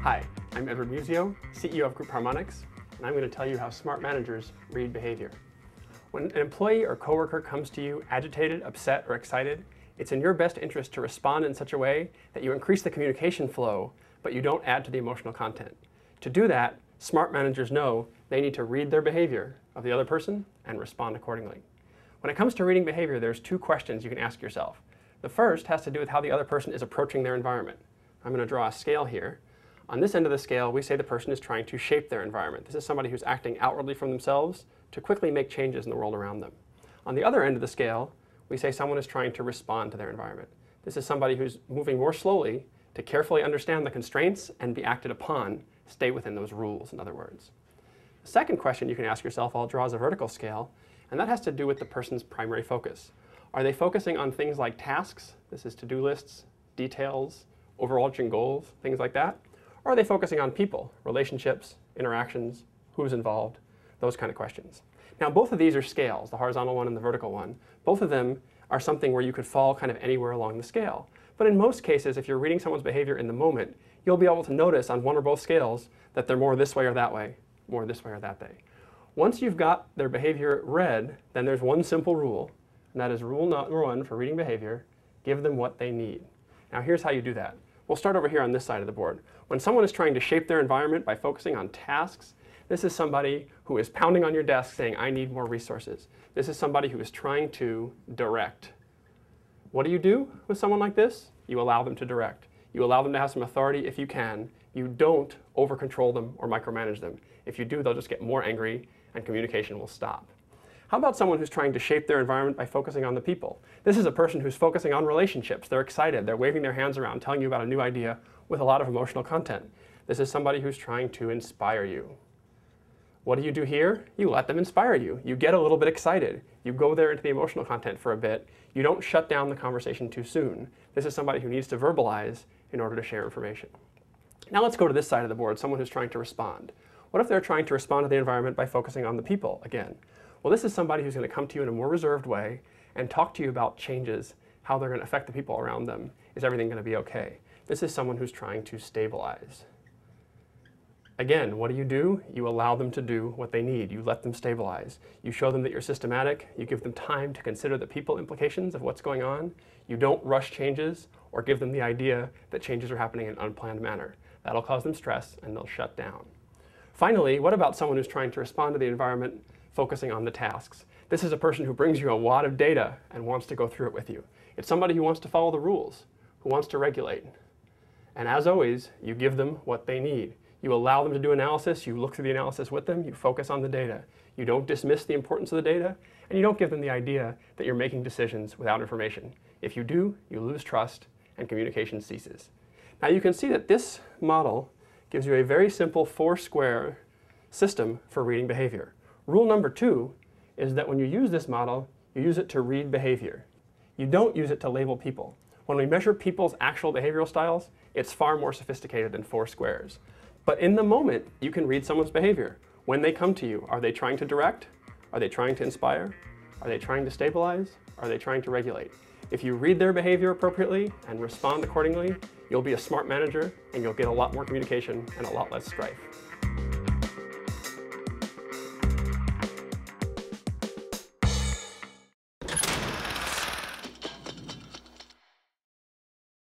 Hi, I'm Edward Muzio, CEO of Group Harmonics, and I'm going to tell you how smart managers read behavior. When an employee or coworker comes to you agitated, upset, or excited, it's in your best interest to respond in such a way that you increase the communication flow, but you don't add to the emotional content. To do that, smart managers know they need to read their behavior of the other person and respond accordingly. When it comes to reading behavior, there's two questions you can ask yourself. The first has to do with how the other person is approaching their environment. I'm going to draw a scale here. On this end of the scale, we say the person is trying to shape their environment. This is somebody who's acting outwardly from themselves to quickly make changes in the world around them. On the other end of the scale, we say someone is trying to respond to their environment. This is somebody who's moving more slowly to carefully understand the constraints and be acted upon, stay within those rules, in other words. The second question you can ask yourself, I'll draw as a vertical scale, and that has to do with the person's primary focus. Are they focusing on things like tasks? This is to-do lists, details, overarching goals, things like that. Or are they focusing on people, relationships, interactions, who's involved, those kind of questions. Now both of these are scales, the horizontal one and the vertical one. Both of them are something where you could fall kind of anywhere along the scale. But in most cases, if you're reading someone's behavior in the moment, you'll be able to notice on one or both scales that they're more this way or that way, more this way or that way. Once you've got their behavior read, then there's one simple rule, and that is rule number one for reading behavior: give them what they need. Now here's how you do that. We'll start over here on this side of the board. When someone is trying to shape their environment by focusing on tasks, this is somebody who is pounding on your desk saying, I need more resources. This is somebody who is trying to direct. What do you do with someone like this? You allow them to direct. You allow them to have some authority if you can. You don't over-control them or micromanage them. If you do, they'll just get more angry and communication will stop. How about someone who's trying to shape their environment by focusing on the people? This is a person who's focusing on relationships. They're excited. They're waving their hands around, telling you about a new idea with a lot of emotional content. This is somebody who's trying to inspire you. What do you do here? You let them inspire you. You get a little bit excited. You go there into the emotional content for a bit. You don't shut down the conversation too soon. This is somebody who needs to verbalize in order to share information. Now let's go to this side of the board, someone who's trying to respond. What if they're trying to respond to the environment by focusing on the people again? Well, this is somebody who's going to come to you in a more reserved way and talk to you about changes, how they're going to affect the people around them. Is everything going to be okay? This is someone who's trying to stabilize. Again, what do? You allow them to do what they need. You let them stabilize. You show them that you're systematic. You give them time to consider the people implications of what's going on. You don't rush changes or give them the idea that changes are happening in an unplanned manner. That'll cause them stress and they'll shut down. Finally, what about someone who's trying to respond to the environment focusing on the tasks? This is a person who brings you a lot of data and wants to go through it with you. It's somebody who wants to follow the rules, who wants to regulate. And as always, you give them what they need. You allow them to do analysis, you look through the analysis with them, you focus on the data. You don't dismiss the importance of the data, and you don't give them the idea that you're making decisions without information. If you do, you lose trust and communication ceases. Now you can see that this model gives you a very simple four-square system for reading behavior. Rule number two is that when you use this model, you use it to read behavior. You don't use it to label people. When we measure people's actual behavioral styles, it's far more sophisticated than four squares. But in the moment, you can read someone's behavior. When they come to you, are they trying to direct? Are they trying to inspire? Are they trying to stabilize? Are they trying to regulate? If you read their behavior appropriately and respond accordingly, you'll be a smart manager and you'll get a lot more communication and a lot less strife.